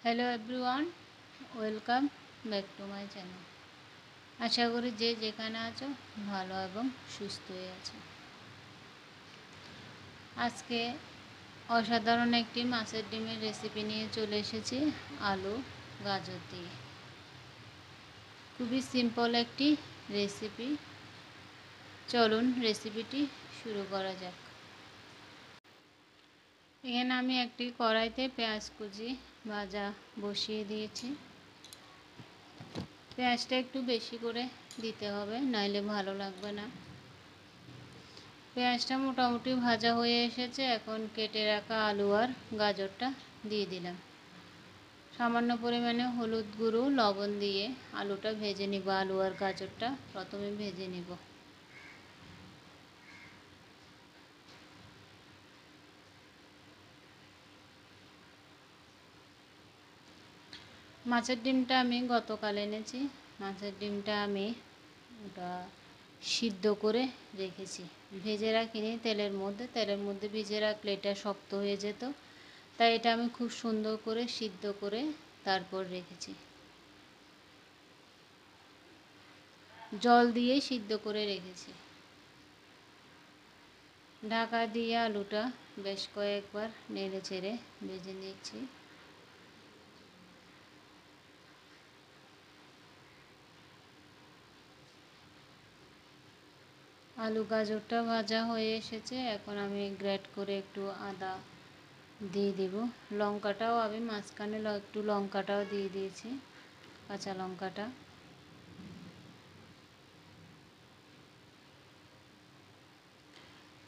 Hello everyone, welcome back to my channel. আশা করি যে যেখানে আছো ভালো এবং সুস্থ হয়ে আছো। আজকে অসাধারণ একটি মাছের ডিমের রেসিপি নিয়ে চলে এসেছি, আলু গাজর দিয়ে। খুবই সিম্পল একটি রেসিপি। চলুন রেসিপিটি শুরু করা যাক। এখানে আমি একটি কড়াইতে পেঁয়াজ কুচি ভাজা বসিয়ে দিয়েছি। পেঁয়াজটা একটু বেশি করে দিতে হবে, নইলে ভালো লাগবে না। পেঁয়াজটা মোটামুটি ভাজা হয়ে এসেছে। এখন কেটে রাখা আলু আর গাজরটা দিয়ে দিলাম। সামান্য পরিমাণে হলুদ গুঁড়ো লবণ দিয়ে আলুটা ভেজে নিব। আলু আর গাজরটা প্রথমে ভেজে নিব। মাছের ডিমটা আমি গতকাল এনেছি। মাছের ডিমটা আমি ওটা সিদ্ধ করে রেখেছি, ভেজে রাখিনি। তেলের মধ্যে ভিজে রাখলে এটা শক্ত হয়ে যেত, তাই এটা আমি খুব সুন্দর করে সিদ্ধ করে তারপর রেখেছি। জল দিয়ে সিদ্ধ করে রেখেছি। ঢাকা দিয়ে আলুটা বেশ কয়েকবার নেড়ে চেড়ে ভেজে নিচ্ছি। আলু গাজরটা ভাজা হয়ে এসেছে। এখন আমি গ্রেট করে একটু আদা দিয়ে দিব। লঙ্কাটাও আমি মাঝখানে একটু লঙ্কাটাও দিয়ে দিয়েছি, কাঁচা লঙ্কাটা।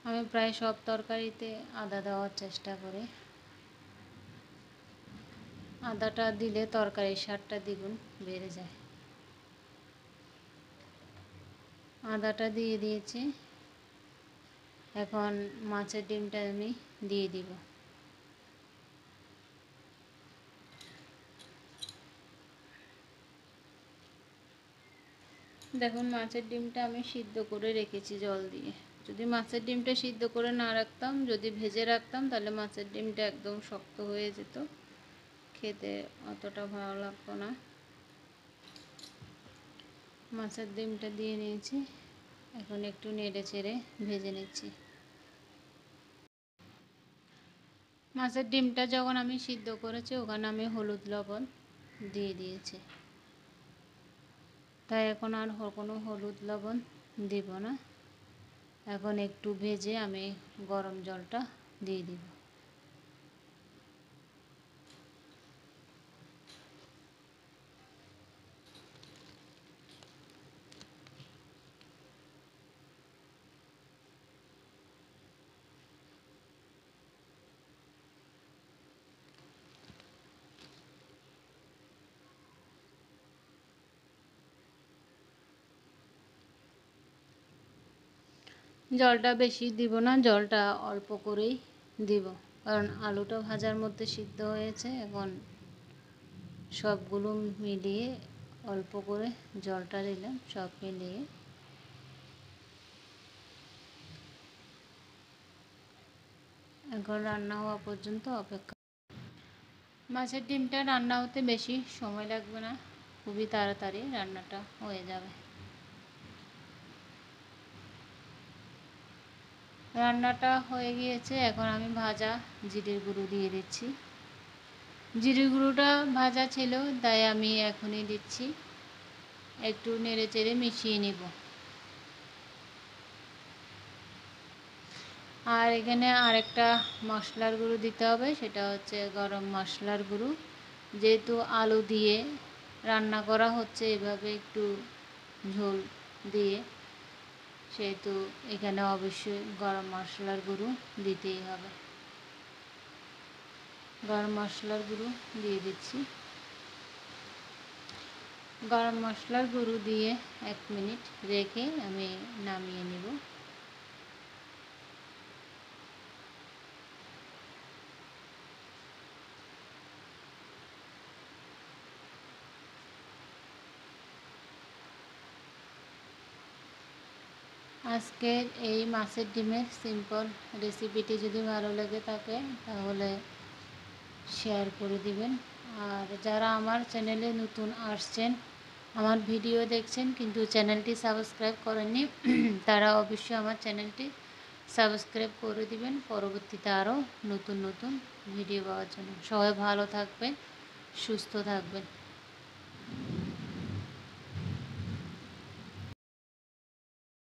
আমি প্রায় সব তরকারিতে আদা দেওয়ার চেষ্টা করি। আদাটা দিলে তরকারির স্বাদটা দ্বিগুণ বেড়ে যায়। আদাটা দিয়ে দিয়েছি। এখন মাছের ডিমটা আমি দিয়ে দিব। দেখুন, মাছের ডিমটা আমি সিদ্ধ করে রেখেছি জল দিয়ে। যদি মাছের ডিমটা সিদ্ধ করে না রাখতাম, যদি ভেজে রাখতাম, তাহলে মাছের ডিমটা একদম শক্ত হয়ে যেত, খেতে অতটা ভালো লাগতো না। মাছের ডিমটা দিয়ে নিয়েছি। এখন একটু নেড়ে চেড়ে ভেজে নিচ্ছি। মাছের ডিমটা যখন আমি সিদ্ধ করেছি, ওখানে আমি হলুদ লবণ দিয়ে দিয়েছি, তাই এখন আর কোনো হলুদ লবণ দিব না। এখন একটু ভেজে আমি গরম জলটা দিয়ে দিব। জলটা বেশি দিব না, জলটা অল্প করেই দিব, কারণ আলুটা ভাজার মধ্যে সিদ্ধ হয়েছে। এখন সবগুলো মিলিয়ে অল্প করে জলটা দিলাম, সব মিলিয়ে। এখন রান্না হওয়া পর্যন্ত অপেক্ষা। মাছের ডিমটা রান্না হতে বেশি সময় লাগবে না, খুবই তাড়াতাড়ি রান্নাটা হয়ে যাবে। রান্নাটা হয়ে গিয়েছে। এখন আমি ভাজা জিরের গুঁড়ো দিয়ে দিচ্ছি। জিরের গুঁড়োটা ভাজা ছিল, তাই আমি এখনই দিচ্ছি। একটু নেড়ে চেড়ে মিশিয়ে নিব। আর এখানে আরেকটা মশলার গুঁড়ো দিতে হবে, সেটা হচ্ছে গরম মশলার গুঁড়ো। যেহেতু আলু দিয়ে রান্না করা হচ্ছে এভাবে একটু ঝোল দিয়ে, সেহেতু এখানে অবশ্যই গরম মশলার গুঁড়ো দিতেই হবে। গরম মশলার গুঁড়ো দিয়ে দিচ্ছি। গরম মশলার গুঁড়ো দিয়ে 1 মিনিট রেখে আমি নামিয়ে নেব। আজকের এই মাছের ডিমের সিম্পল রেসিপিটি যদি ভালো লেগে থাকে, তাহলে শেয়ার করে দিবেন। আর যারা আমার চ্যানেলে নতুন আসছেন, আমার ভিডিও দেখছেন কিন্তু চ্যানেলটি সাবস্ক্রাইব করেননি তারা অবশ্যই আমার চ্যানেলটি সাবস্ক্রাইব করে দিবেন পরবর্তীতে আরও নতুন নতুন ভিডিও পাওয়ার জন্য। সবাই ভালো থাকবেন, সুস্থ থাকবেন।